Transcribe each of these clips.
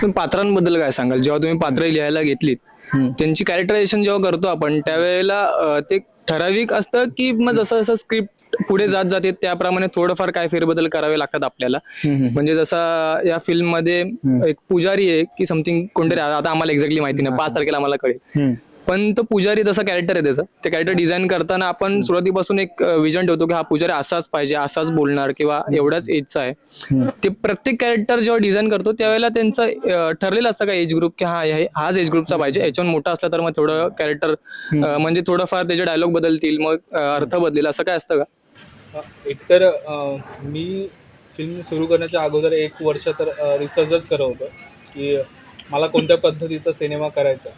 पण पात्रांबद्दल काय सांगाल? जेव्हा तुम्ही पात्र लिहायला घेतलीत, त्यांची कॅरेक्टरायझेशन जेव्हा करतो आपण त्यावेळेला ते ठराविक असतं की मग जसं जसं स्क्रिप्ट पुढे जात जाते त्याप्रमाणे थोडंफार काय फेरबदल करावे लागतात आपल्याला? म्हणजे जसा या फिल्म मध्ये एक पुजारी आहे की समथिंग कोणतरी, आता आम्हाला एक्झॅक्टली माहिती नाही, 5 तारखेला आम्हाला कळेल. पण तो पुजारी तसा कॅरेक्टर आहे त्याचं, ते कॅरेक्टर डिझाईन करताना आपण सुरुवातीपासून एक विजन ठेवतो की हा पुजारी असाच पाहिजे, असाच बोलणार किंवा एवढ्याच एजचा आहे. ते प्रत्येक कॅरेक्टर जेव्हा डिझाईन करतो त्यावेळेला त्यांचं ठरलेलं असतं का एज ग्रुप, की हाच एज ग्रुपचा पाहिजे, याच्यावर मोठा असला तर मग थोडं कॅरेक्टर म्हणजे थोडंफार त्याचे डायलॉग बदलतील, मग अर्थ बदलेल, असं काय असतं का? एकतर मी फिल्म सुरू करण्याच्या अगोदर 1 वर्ष तर रिसर्चच करत होतं की मला कोणत्या पद्धतीचा सिनेमा करायचा.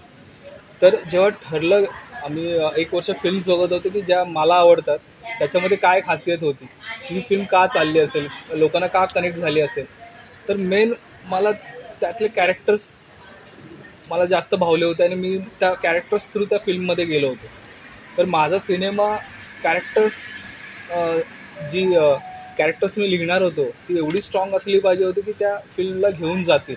तर जेव्हा ठरलं, आम्ही 1 वर्ष फिल्म बघत होतो की ज्या मला आवडतात त्याच्यामध्ये काय खासियत होती, ही फिल्म का चालली असेल, लोकांना का कनेक्ट झाली असेल. तर मेन मला त्यातले कॅरेक्टर्स मला जास्त भावले होते आणि मी त्या कॅरेक्टर्स थ्रू त्या फिल्ममध्ये गेलो होतो. तर माझा सिनेमा कॅरेक्टर्स जी कॅरेक्टर्स मी लिहिणार होतो ती एवढी स्ट्रॉंग असली पाहिजे होती की त्या फिल्मला घेऊन जातील.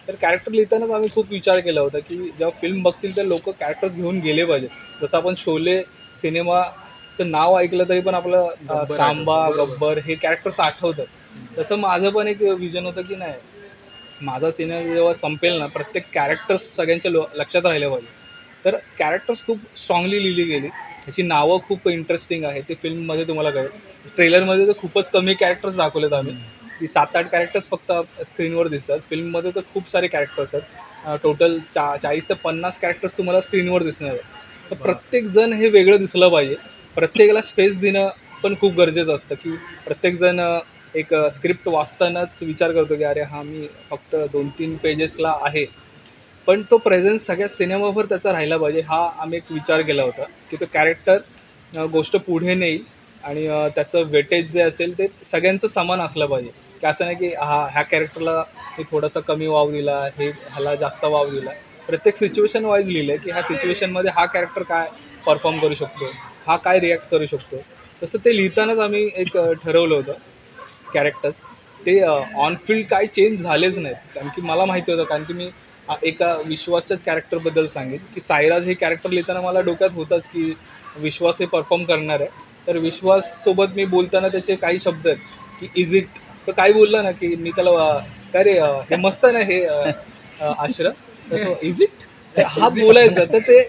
तर कॅरेक्टर लिहितानाच आम्ही खूप विचार केला होता की जेव्हा फिल्म बघतील तर लोक कॅरेक्टर्स घेऊन गेले पाहिजे. जसं आपण शोले सिनेमाचं नाव ऐकलं तरी पण आपलं सांबा, गब्बर हे कॅरेक्टर्स आठवतात. तसं माझं पण एक विजन होतं की नाही, माझा सिनेमा जेव्हा संपेल ना, प्रत्येक कॅरेक्टर्स सगळ्यांच्या लक्षात राहिलं पाहिजे. तर कॅरेक्टर्स खूप स्ट्रॉंगली लिहिली गेली. त्याची नावं खूप इंटरेस्टिंग आहे, ते फिल्ममध्ये तुम्हाला कळेल. ट्रेलरमध्ये तर खूपच कमी कॅरेक्टर्स दाखवलेत आम्ही, की 7-8 कॅरेक्टर्स फक्त स्क्रीनवर दिसतात. फिल्ममध्ये तर खूप सारे कॅरेक्टर्स आहेत. टोटल 40 ते 50 कॅरेक्टर्स तुम्हाला स्क्रीनवर दिसणार आहेत. तर प्रत्येकजण हे वेगळं दिसलं पाहिजे. प्रत्येकाला स्पेस देणं पण खूप गरजेचं असतं, की प्रत्येकजण एक स्क्रिप्ट वाचतानाच विचार करतो की अरे हां, मी फक्त 2-3 पेजेसला आहे. पण तो प्रेझेन्स सगळ्या सिनेमाभर त्याचा राहिला पाहिजे, हा आम्ही एक विचार केला होता, की तो कॅरेक्टर गोष्ट पुढे नेईल आणि त्याचं वेटेज जे असेल ते सगळ्यांचं समान असलं पाहिजे. की असं नाही की ह्या कॅरेक्टरला मी थोडासा कमी वाव दिला, ह्याला जास्त वाव दिला. प्रत्येक सिच्युएशन वाईज लिहिलं आहे, की ह्या सिच्युएशनमध्ये हा कॅरेक्टर काय परफॉर्म करू शकतो, हा काय रिॲक्ट करू शकतो. तसं ते लिहितानाच आम्ही एक ठरवलं होतं कॅरेक्टर्स. ते ऑन फील्ड काही चेंज झालेच नाहीत. कारण की मला माहिती होतं, कारण की मी एका विश्वासच्याच कॅरेक्टरबद्दल सांगेन, की सायराज हे कॅरेक्टर लिहिताना मला डोक्यात होतंच, की विश्वास हे परफॉर्म करणार आहे. तर विश्वाससोबत मी बोलताना त्याचे काही शब्द आहेत, की इज इट? तर काही बोलला ना, की मी त्याला "काय रे हे मस्त आहे ना हे आश्रम?" तर तो "इज इट?" हा बोलायचा. तर ते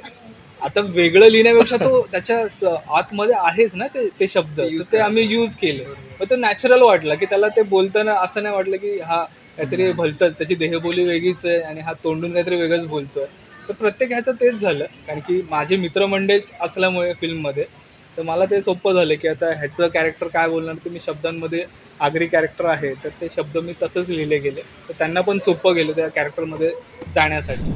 आता वेगळं लिहिण्यापेक्षा तो त्याच्या आतमध्ये आहेच ना ते शब्द. तर ते आम्ही यूज केले. मग ते नॅचरल वाटलं, की त्याला ते बोलताना असं नाही वाटलं, की हा काहीतरी भलतंच, त्याची देहबोली वेगळीच आहे आणि हा तोंडून काहीतरी वेगळंच बोलतोय. तर प्रत्येक ह्याचं तेच झालं. कारण की माझे मित्रमंडळीच असल्यामुळे फिल्ममध्ये, तर मला ते सोपं झालं, की आता ह्याचं कॅरेक्टर काय बोलणार, ते मी शब्दांमध्ये आगरी कॅरेक्टर आहे, तर ते शब्द मी तसंच लिहिले गेले. तर त्यांना पण सोपं गेलं त्या कॅरेक्टरमध्ये जाण्यासाठी.